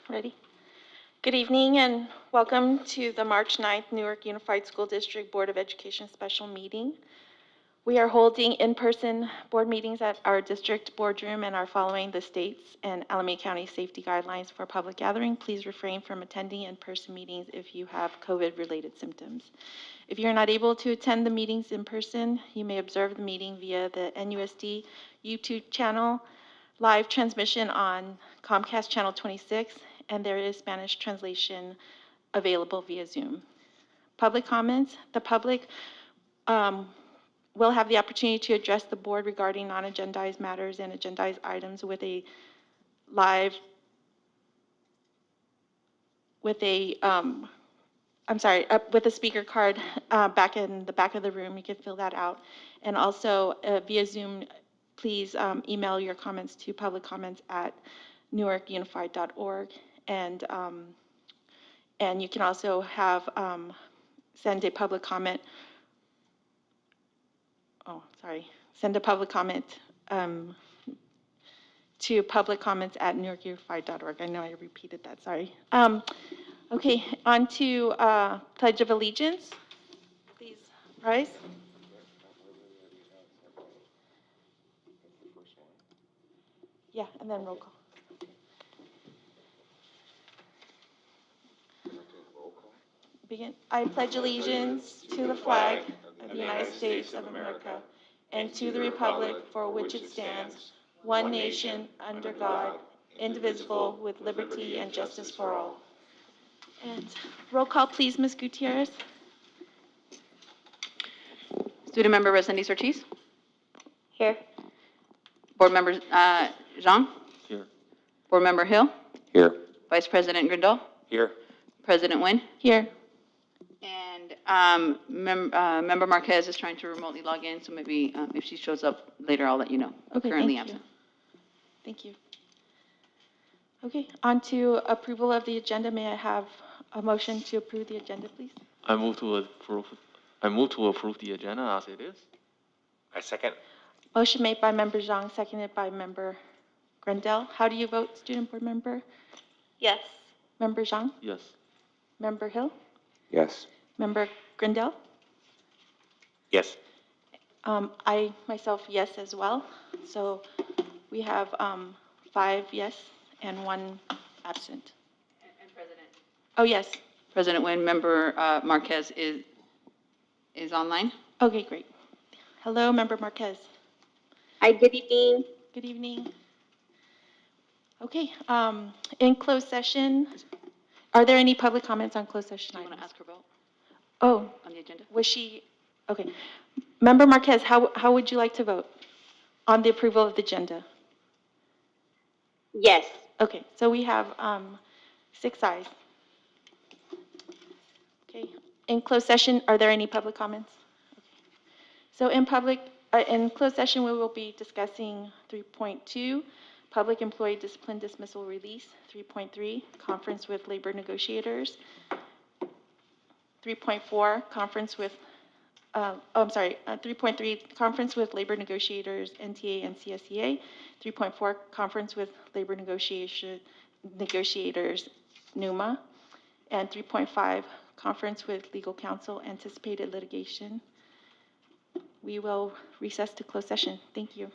Ready? Good evening and welcome to the March 9th Newark Unified School District Board of Education special meeting. We are holding in-person board meetings at our district boardroom and are following the state's and Alameda County safety guidelines for public gathering. Please refrain from attending in-person meetings if you have COVID-related symptoms. If you're not able to attend the meetings in person, you may observe the meeting via the NUSD YouTube channel, live transmission on Comcast Channel 26, and there is Spanish translation available via Zoom. Public comments. The public will have the opportunity to address the board regarding non-agendized matters and agendized items with a live, with a speaker card back in the back of the room. You can fill that out. And also via Zoom, please email your comments to publiccomments@newarkunified.org. And you can also have send a public comment. Send a public comment to publiccomments@newarkunified.org. I know I repeated that. Sorry. Okay, on to Pledge of Allegiance. Please rise. Yeah, and then roll call. Begin. I pledge allegiance to the flag of the United States of America and to the republic for which it stands, one nation, under God, indivisible, with liberty and justice for all. And roll call, please, Ms. Gutierrez. Student Member Resendiz Ortiz. Here. Board Member Zhang. Here. Board Member Hill. Here. Vice President Grindal. Here. President Nguyen. Here. And Member Marquez is trying to remotely log in, so maybe if she shows up later, I'll let you know. Okay, Currently thank you. absent. Thank you. Okay, on to approval of the agenda. May I have a motion to approve the agenda, please? I move to approve the agenda as it is. I second. Motion made by Member Zhang, seconded by Member Grindal. How do you vote, Student Board Member? Yes. Member Zhang? Yes. Member Hill? Yes. Member Grindal? Yes. I myself, yes as well. So we have 5 yes and 1 absent. And President. Oh, yes. President Nguyen, Member Marquez is online. Okay, great. Hello, Member Marquez. Hi, good evening. Good evening. Okay, in closed session, are there any public comments on closed session Do you want items? to ask her about Oh, on the agenda? was she, okay. Member Marquez, how would you like to vote on the approval of the agenda? Yes. Okay, so we have 6 ayes. Okay, in closed session, are there any public comments? So in closed session, we will be discussing 3.2, public employee discipline dismissal release, 3.3, conference with labor negotiators, 3.4, conference with, 3.3, conference with labor negotiators, NTA and CSEA, 3.4, conference with labor negotiators, NUMA, and 3.5, conference with legal counsel, anticipated litigation. We will recess to closed session. Thank you.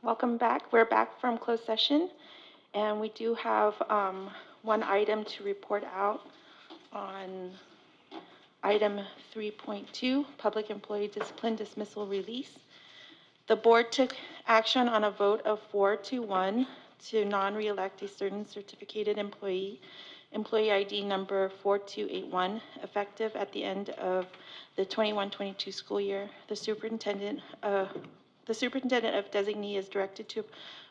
Welcome back. We're back from closed session, and we do have one item to report out on item 3.2, Public Employee Discipline Dismissal Release. The board took action on a vote of 4-1 to non-reelect a certain certificated employee, employee ID number 4281, effective at the end of the 21-22 school year. The superintendent of designee is directed to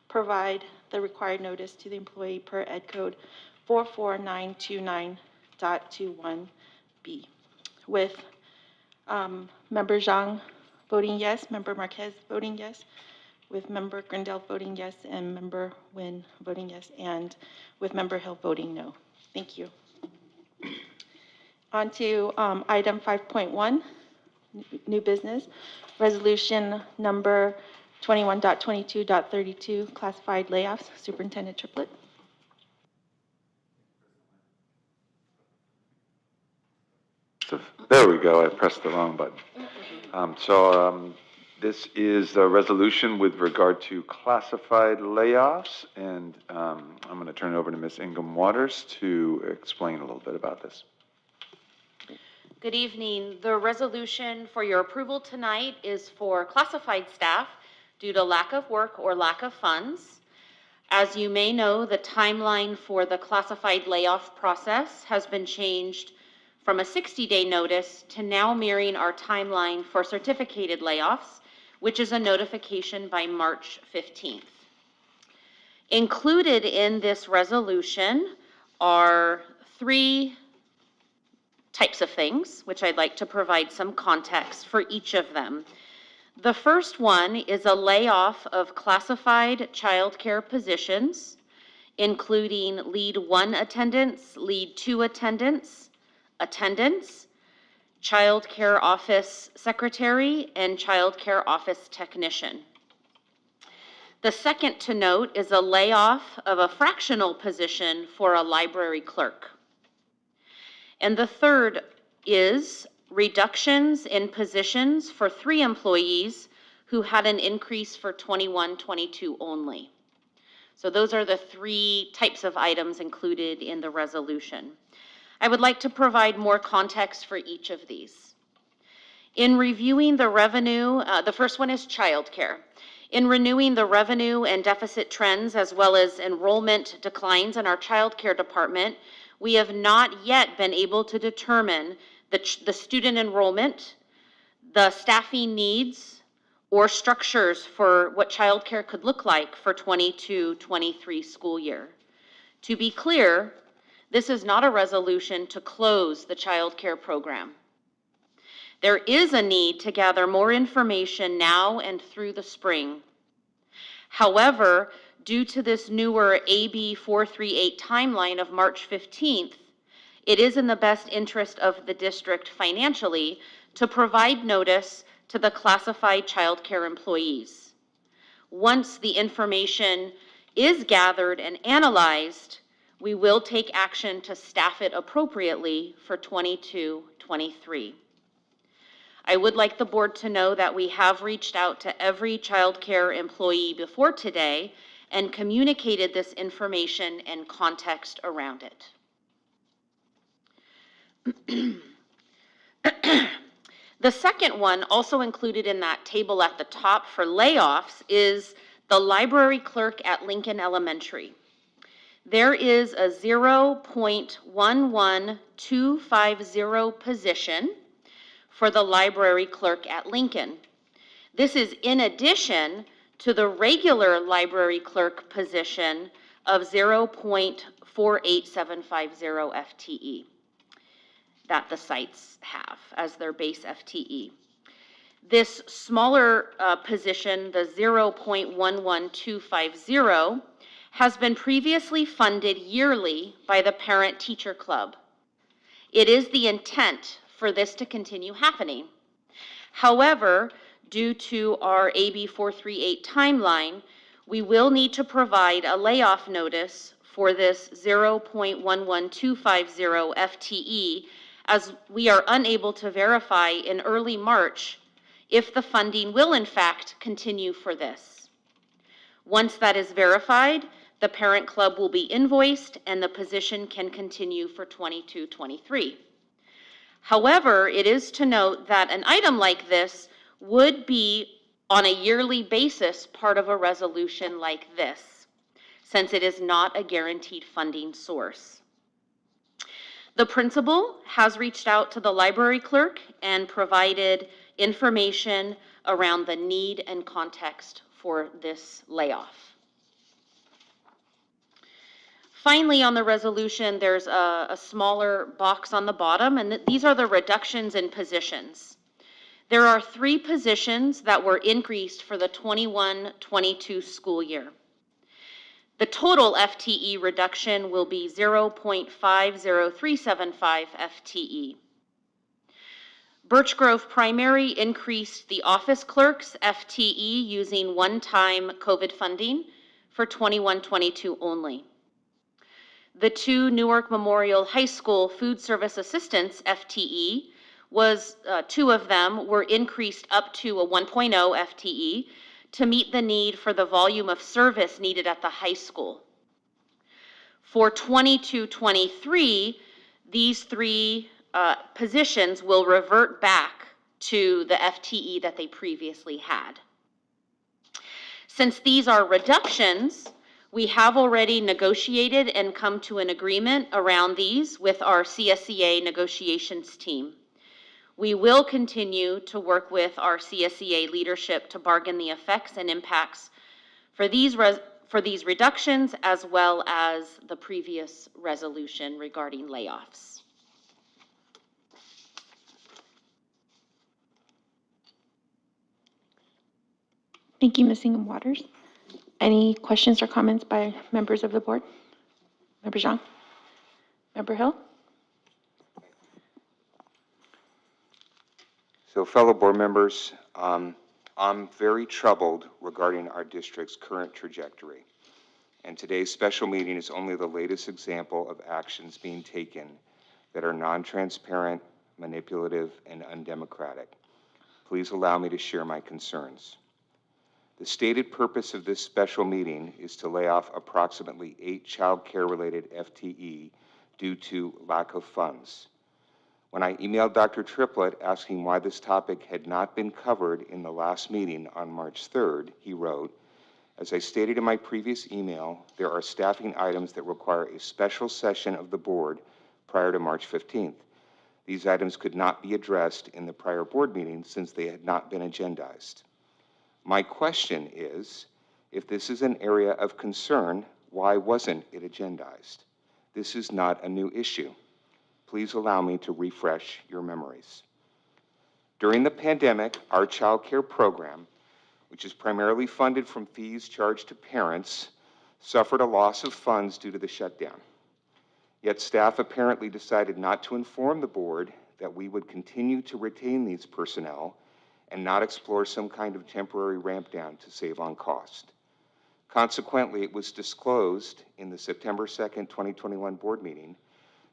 provide the required notice to the employee per Ed Code 44929.21B, with Member Zhang voting yes, Member Marquez voting yes, with Member Grindel voting yes, and Member Nguyen voting yes, and with Member Hill voting no. Thank you. On to item 5.1, new business, resolution number 21.22.32, classified layoffs, Superintendent Triplett. So there we go, I pressed the wrong button. This is a resolution with regard to classified layoffs, and I'm going to turn it over to Ms. Ingham Waters to explain a little bit about this. Good evening. The resolution for your approval tonight is for classified staff due to lack of work or lack of funds. As you may know, the timeline for the classified layoff process has been changed from a 60-day notice to now mirroring our timeline for certificated layoffs, which is a notification by March 15th. Included in this resolution are 3 types of things, which I'd like to provide some context for each of them. The first one is a layoff of classified childcare positions, including lead 1 attendants, lead 2 attendants, child care office secretary, and child care office technician. The second to note is a layoff of a fractional position for a library clerk. And the third is reductions in positions for 3 employees who had an increase for 21-22 only. So those are the 3 types of items included in the resolution. I would like to provide more context for each of these. In reviewing the revenue, the first one is childcare. In renewing the revenue and deficit trends as well as enrollment declines in our childcare department, we have not yet been able to determine the student enrollment, the staffing needs, or structures for what childcare could look like for 22-23 school year. To be clear, this is not a resolution to close the childcare program. There is a need to gather more information now and through the spring. However, due to this newer AB 438 timeline of March 15th, it is in the best interest of the district financially to provide notice to the classified childcare employees. Once the information is gathered and analyzed, we will take action to staff it appropriately for 22-23. I would like the board to know that we have reached out to every childcare employee before today and communicated this information and context around it. The second one, also included in that table at the top for layoffs, is the library clerk at Lincoln Elementary. There is a 0.11250 position for the library clerk at Lincoln. This is in addition to the regular library clerk position of 0.48750 FTE that the sites have as their base FTE. This smaller position, the 0.11250, has been previously funded yearly by the Parent Teacher Club. It is the intent for this to continue happening. However, due to our AB 438 timeline, we will need to provide a layoff notice for this 0.11250 FTE, as we are unable to verify in early March if the funding will in fact continue for this. Once that is verified, the parent club will be invoiced and the position can continue for 22-23. However, it is to note that an item like this would be on a yearly basis part of a resolution like this, since it is not a guaranteed funding source. The principal has reached out to the library clerk and provided information around the need and context for this layoff. Finally, on the resolution, there's a smaller box on the bottom, and these are the reductions in positions. There are 3 positions that were increased for the 21-22 school year. The total FTE reduction will be 0.50375 FTE. Birch Grove Primary increased the office clerk's FTE using one-time COVID funding for 21-22 only. The 2 Newark Memorial High School food service assistants FTE was, 2 of them were increased up to a 1.0 FTE to meet the need for the volume of service needed at the high school. For 22-23, these 3 positions will revert back to the FTE that they previously had. Since these are reductions, we have already negotiated and come to an agreement around these with our CSEA negotiations team. We will continue to work with our CSEA leadership to bargain the effects and impacts for these reductions, as well as the previous resolution regarding layoffs. Thank you, Ms. Ingham Waters. Any questions or comments by members of the board? Member Zhang? Member Hill? So fellow board members, I'm very troubled regarding our district's current trajectory. And today's special meeting is only the latest example of actions being taken that are non-transparent, manipulative, and undemocratic. Please allow me to share my concerns. The stated purpose of this special meeting is to lay off approximately 8 child care-related FTE due to lack of funds. When I emailed Dr. Triplett asking why this topic had not been covered in the last meeting on March 3rd, he wrote, "As I stated in my previous email, there are staffing items that require a special session of the board prior to March 15th. These items could not be addressed in the prior board meeting since they had not been agendized. My question is, if this is an area of concern, why wasn't it agendized? This is not a new issue. Please allow me to refresh your memories. During the pandemic, our child care program, which is primarily funded from fees charged to parents, suffered a loss of funds due to the shutdown. Yet staff apparently decided not to inform the board that we would continue to retain these personnel and not explore some kind of temporary ramp down to save on cost. Consequently, it was disclosed in the September 2nd, 2021 board meeting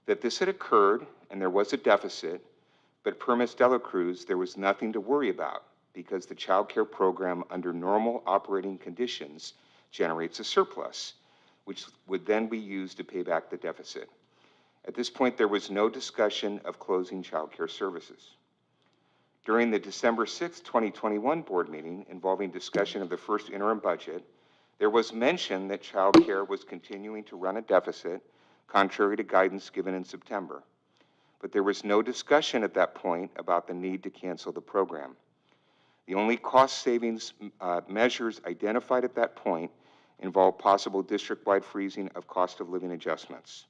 that this had occurred and there was a deficit, but per Ms. Dela Cruz, there was nothing to worry about because the child care program under normal operating conditions generates a surplus, which would then be used to pay back the deficit. At this point, there was no discussion of closing child care services. During the December 6, 2021 board meeting involving discussion of the first interim budget, there was mention that child care was continuing to run a deficit, contrary to guidance given in September. But there was no discussion at that point about the need to cancel the program. The only cost savings measures identified at that point involved possible district-wide freezing of cost of living adjustments.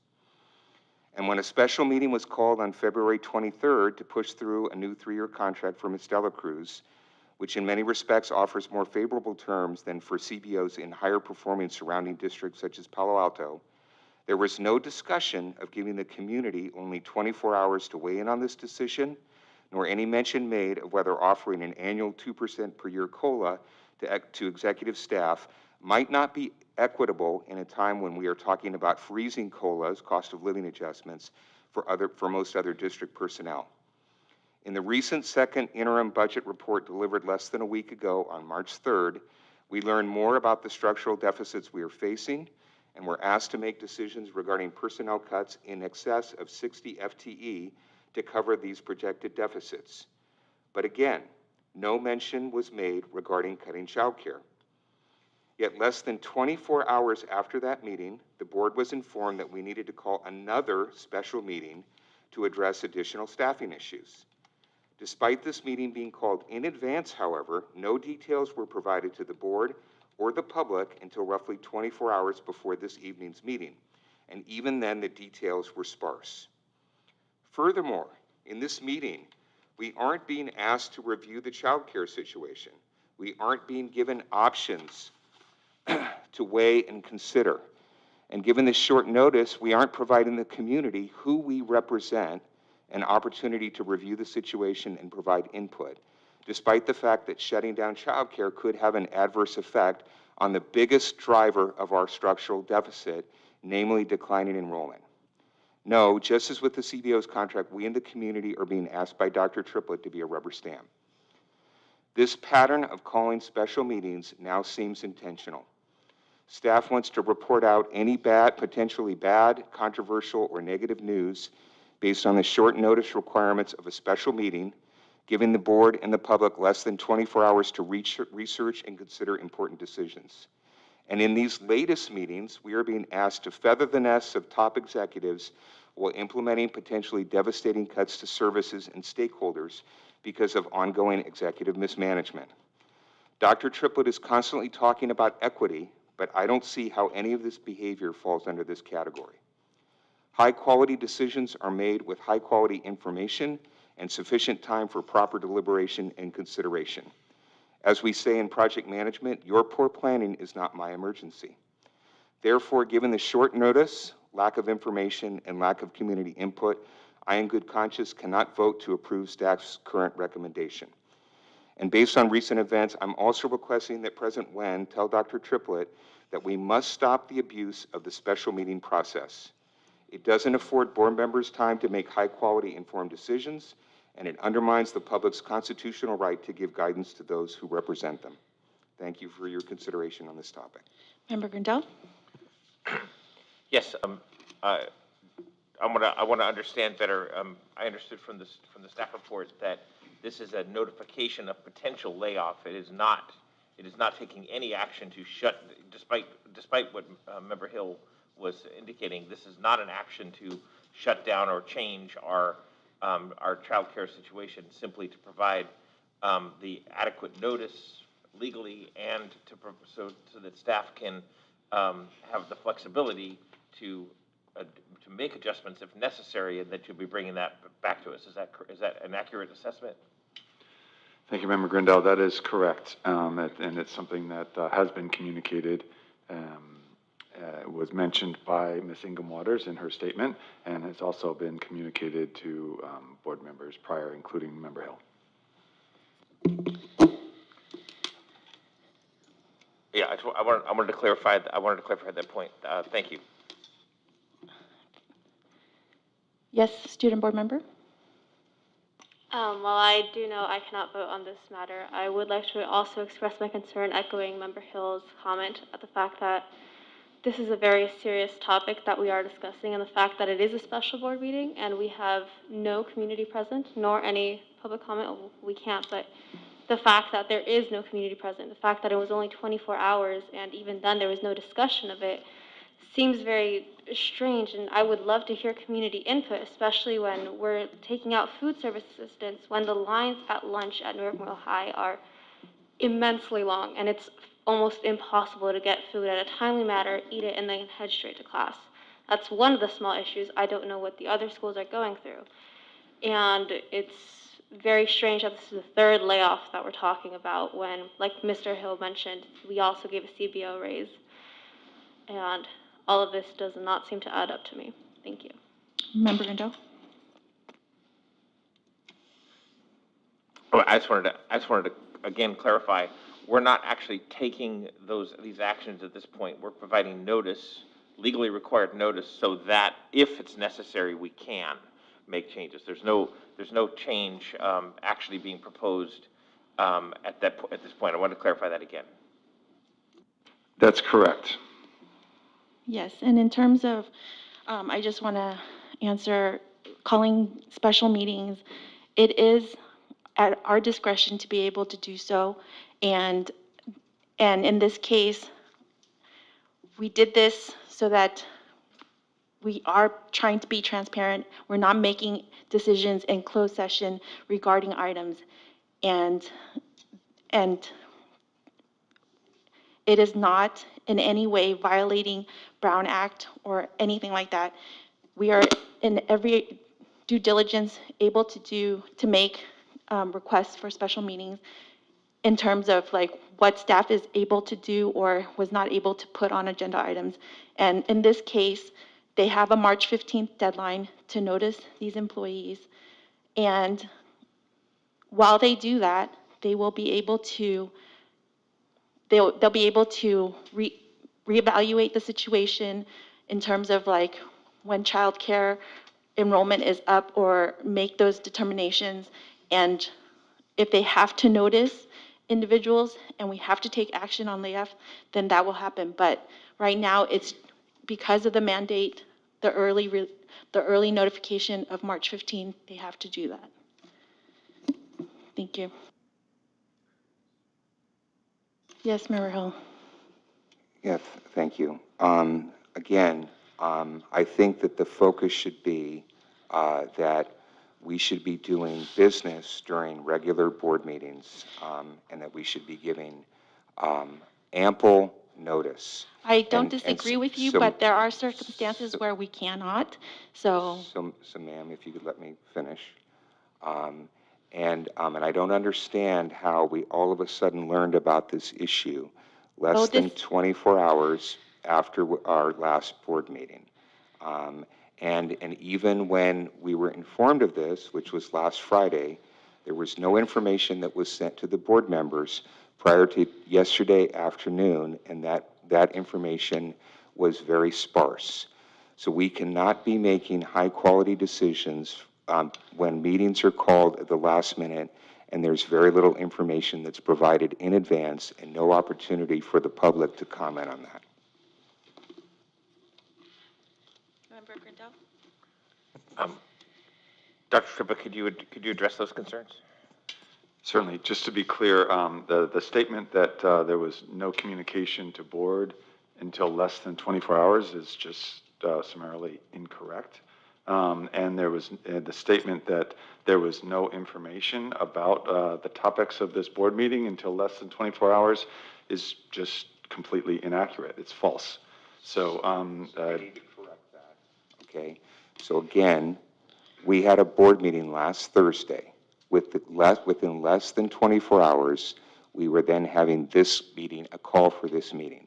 And when a special meeting was called on February 23rd to push through a new 3-year contract for Ms. Dela Cruz, which in many respects offers more favorable terms than for CBOs in higher performing surrounding districts such as Palo Alto, there was no discussion of giving the community only 24 hours to weigh in on this decision, nor any mention made of whether offering an annual 2% per year COLA to executive staff might not be equitable in a time when we are talking about freezing COLAs, cost of living adjustments, for most other district personnel. In the recent second interim budget report delivered less than a week ago on March 3rd, We learn more about the structural deficits we are facing, and we're asked to make decisions regarding personnel cuts in excess of 60 FTE to cover these projected deficits. But again, no mention was made regarding cutting childcare. Yet less than 24 hours after that meeting, the board was informed that we needed to call another special meeting to address additional staffing issues. Despite this meeting being called in advance, however, no details were provided to the board or the public until roughly 24 hours before this evening's meeting, and even then the details were sparse. Furthermore, in this meeting, we aren't being asked to review the child care situation. We aren't being given options to weigh and consider. And given this short notice, we aren't providing the community who we represent an opportunity to review the situation and provide input, despite the fact that shutting down childcare could have an adverse effect on the biggest driver of our structural deficit, namely declining enrollment. No, just as with the CBO's contract, we in the community are being asked by Dr. Triplett to be a rubber stamp. This pattern of calling special meetings now seems intentional. Staff wants to report out any potentially bad, controversial, or negative news based on the short notice requirements of a special meeting, giving the board and the public less than 24 hours to research and consider important decisions. And in these latest meetings, we are being asked to feather the nests of top executives while implementing potentially devastating cuts to services and stakeholders because of ongoing executive mismanagement. Dr. Triplett is constantly talking about equity, but I don't see how any of this behavior falls under this category. High-quality decisions are made with high-quality information and sufficient time for proper deliberation and consideration. As we say in project management, your poor planning is not my emergency. Therefore, given the short notice, lack of information, and lack of community input, I in good conscience cannot vote to approve staff's current recommendation. And based on recent events, I'm also requesting that President Wen tell Dr. Triplett that we must stop the abuse of the special meeting process. It doesn't afford board members time to make high-quality informed decisions, and it undermines the public's constitutional right to give guidance to those who represent them. Thank you for your consideration on this topic. Member Grandal? Yes, I want to understand better. I understood from the staff report that this is a notification of potential layoff. It is not taking any action to shut, despite what Member Hill was indicating, this is not an action to shut down or change our child care situation, simply to provide the adequate notice legally and so that staff can have the flexibility to make adjustments if necessary, and that you'll be bringing that back to us. Is that an accurate assessment? Thank you, Member Grindal. That is correct, and it's something that has been communicated. It was mentioned by Ms. Ingham Waters in her statement, and has also been communicated to board members prior, including Member Hill. Yeah, I wanted to clarify. I wanted to clarify that point. Thank you. Yes, student board member? While I do know I cannot vote on this matter, I would like to also express my concern echoing Member Hill's comment at the fact that this is a very serious topic that we are discussing, and the fact that it is a special board meeting and we have no community present, nor any public comment. We can't, but the fact that there is no community present, the fact that it was only 24 hours, and even then there was no discussion of it, seems very strange, and I would love to hear community input, especially when we're taking out food service assistance, when the lines at lunch at Newark Memorial High are immensely long, and it's almost impossible to get food at a timely manner, eat it, and then head straight to class. That's one of the small issues. I don't know what the other schools are going through. And it's very strange that this is the third layoff that we're talking about when, like Mr. Hill mentioned, we also gave a CBO raise. And all of this does not seem to add up to me. Thank you. Member Grandal? Oh, I just wanted to again clarify. We're not actually taking these actions at this point. We're providing notice, legally required notice, so that if it's necessary, we can make changes. There's no change actually being proposed at this point. I want to clarify that again. That's correct. Yes, and in terms of, I just want to answer, calling special meetings, it is at our discretion to be able to do so. And, and in this case, we did this so that we are trying to be transparent. We're not making decisions in closed session regarding items. And it is not in any way violating Brown Act or anything like that. We are in every due diligence able to make requests for special meetings in terms of like what staff is able to do or was not able to put on agenda items. And in this case, they have a March 15th deadline to notice these employees. And while they do that, they will be able to they'll be able to reevaluate the situation in terms of like when childcare enrollment is up or make those determinations. And if they have to notice individuals and we have to take action on layoff, then that will happen. But right now, it's because of the mandate, the early notification of March 15th, they have to do that. Thank you. Yes, Member Hill. Yes, thank you. Again, I think that the focus should be that we should be doing business during regular board meetings, and that we should be giving ample notice. I don't And disagree with you, so- but there are circumstances so- where we cannot, so. So ma'am, if you could let me finish. And I don't understand how we all of a sudden learned about this issue less Oh, than this- 24 hours after our last board meeting. And even when we were informed of this, which was last Friday, there was no information that was sent to the board members prior to yesterday afternoon, and that information was very sparse. So we cannot be making high-quality decisions when meetings are called at the last minute and there's very little information that's provided in advance and no opportunity for the public to comment on that. Member Grindel? Dr. Tripa, could you address those concerns? Certainly. Just to be clear, the statement that there was no communication to board until less than 24 hours is just summarily incorrect. And there was the statement that there was no information about the topics of this board meeting until less than 24 hours is just completely inaccurate. It's false. So, I need to correct that. Okay, so again, we had a board meeting last Thursday. Within less than 24 hours, we were then having this meeting, a call for this meeting.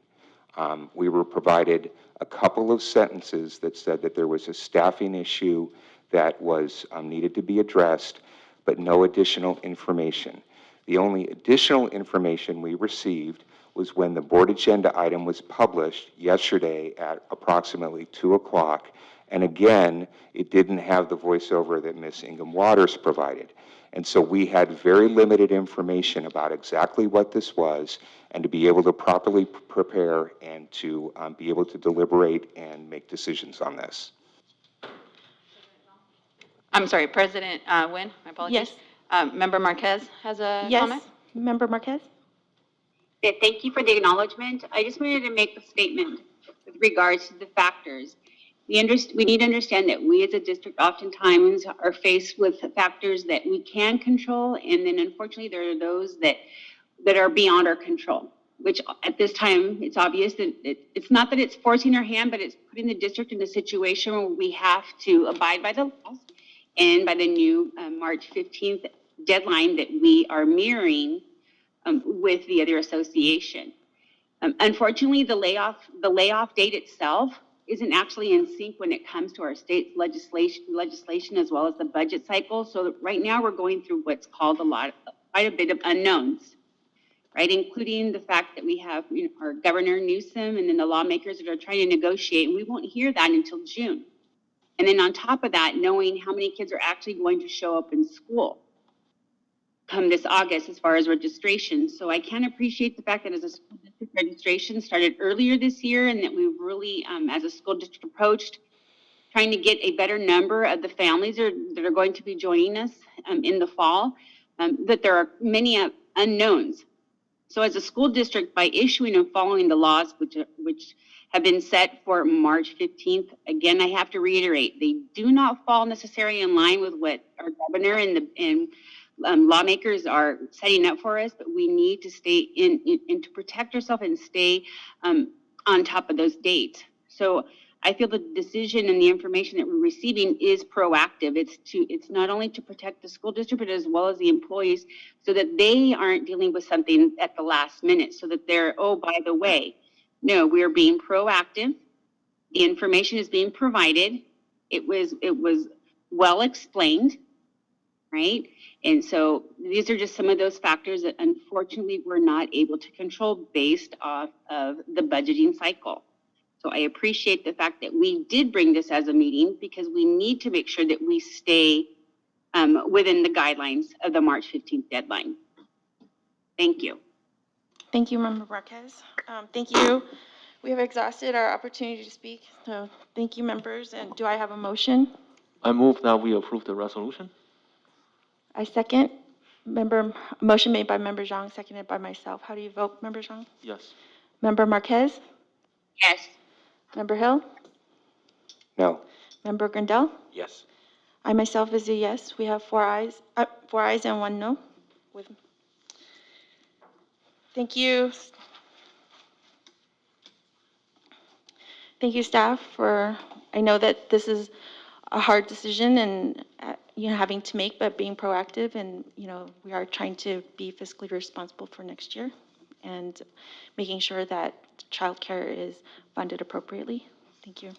We were provided a couple of sentences that said that there was a staffing issue that was needed to be addressed, but no additional information. The only additional information we received was when the board agenda item was published yesterday at approximately 2 o'clock. And again, it didn't have the voiceover that Ms. Ingham Waters provided. And so we had very limited information about exactly what this was and to be able to properly prepare and to be able to deliberate and make decisions on this. I'm sorry, President Nguyen, my apologies. Yes. Member Marquez has a Yes, comment? Member Marquez? Thank you for the acknowledgement. I just wanted to make a statement with regards to the factors. We need to understand that we as a district oftentimes are faced with factors that we can control, and then unfortunately there are those that are beyond our control, which at this time, it's obvious that it's not that it's forcing our hand, but it's putting the district in a situation where we have to abide by the laws and by the new March 15th deadline that we are mirroring with the other association. Unfortunately, the layoff date itself isn't actually in sync when it comes to our state legislation as well as the budget cycle. So right now we're going through what's called quite a bit of unknowns, right? Including the fact that we have our Governor Newsom and then the lawmakers that are trying to negotiate. And we won't hear that until June. And then on top of that, knowing how many kids are actually going to show up in school. come this August as far as registration. So I can appreciate the fact that as a school district, registration started earlier this year and that we've really, as a school district, approached trying to get a better number of the families that are going to be joining us in the fall, that there are many unknowns. So as a school district, by issuing and following the laws which have been set for March 15th, again, I have to reiterate, they do not fall necessarily in line with what our governor and lawmakers are setting up for us, but we need to stay in to protect ourselves and stay on top of those dates. So I feel the decision and the information that we're receiving is proactive. It's not only to protect the school district, but as well as the employees, so that they aren't dealing with something at the last minute, so that they're, oh, by the way. No, we're being proactive. The information is being provided. It was well explained, right? And so these are just some of those factors that unfortunately we're not able to control based off of the budgeting cycle. So I appreciate the fact that we did bring this as a meeting because we need to make sure that we stay within the guidelines of the March 15th deadline. Thank you. Thank you, Member Marquez. Thank you. We have exhausted our opportunity to speak, so thank you, members. And do I have a motion? I move that we approve the resolution. I second. Motion made by Member Zhang, seconded by myself. How do you vote, Member Zhang? Yes. Member Marquez? Yes. Member Hill? No. Member Grandal? Yes. I myself is a yes. We have 4 ayes and 1 no. Thank you. Thank you, staff, I know that this is a hard decision and, having to make, but being proactive and, we are trying to be fiscally responsible for next year and making sure that childcare is funded appropriately. Thank you.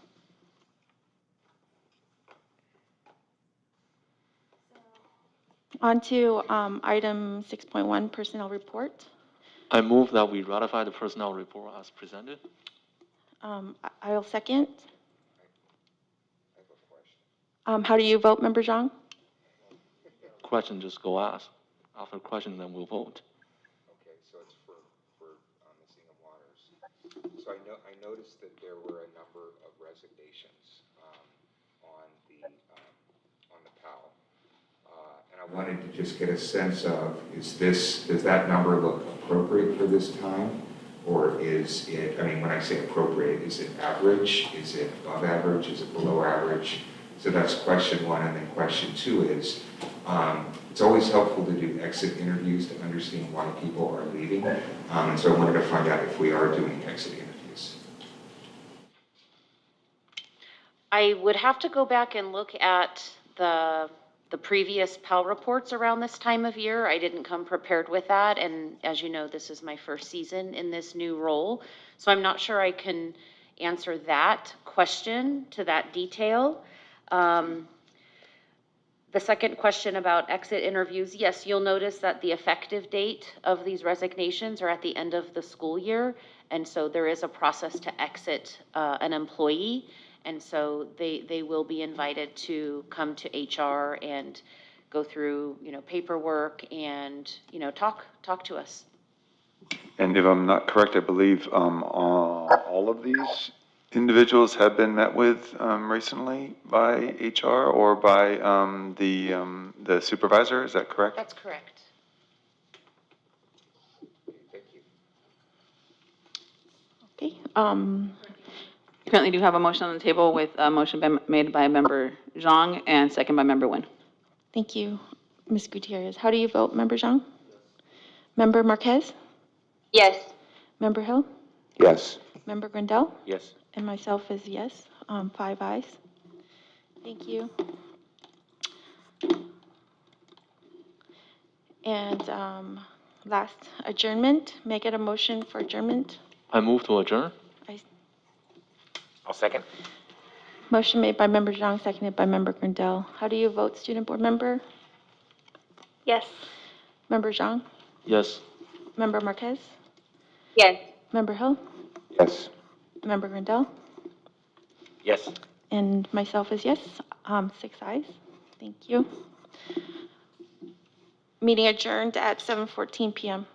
On to item 6.1, personnel report. I move that we ratify the personnel report as presented. I'll second. How do you vote, Member Zhang? Question, just go ask. After question, then we'll vote. Okay, so it's for Ms. Ingham Waters. So I noticed that there were a number of resignations on the PAL. And I wanted to just get a sense of, does that number look appropriate for this time? Or is it, when I say appropriate, is it average? Is it above average? Is it below average? So that's question one. And then question two is, it's always helpful to do exit interviews to understand why people are leaving. And so I wanted to find out if we are doing exit interviews. I would have to go back and look at the previous Pell reports around this time of year. I didn't come prepared with that, and as you know, this is my first season in this new role, so I'm not sure I can answer that question to that detail. The second question about exit interviews, yes, you'll notice that the effective date of these resignations are at the end of the school year, and so there is a process to exit an employee. And so they will be invited to come to HR and go through, paperwork and, talk to us. And if I'm not correct, I believe all of these individuals have been met with recently by HR or by the supervisor. Is that correct? That's correct. Thank you. Okay. You currently do have a motion on the table with a motion made by Member Zhang and second by Member Nguyen. Thank you, Ms. Gutierrez. How do you vote, Member Zhang? Member Marquez? Yes. Member Hill? Yes. Member Grandal? Yes. And myself is yes, 5 ayes. Thank you. And last, adjournment. May I get a motion for adjournment? I move to adjourn. I'll second. Motion made by Member Zhang, seconded by Member Grandal. How do you vote, Student Board Member? Yes. Member Zhang? Yes. Member Marquez? Yes. Member Hill? Yes. Member Grandal? Yes. And myself is yes, 6 ayes. Thank you. Meeting adjourned at 7:14 PM.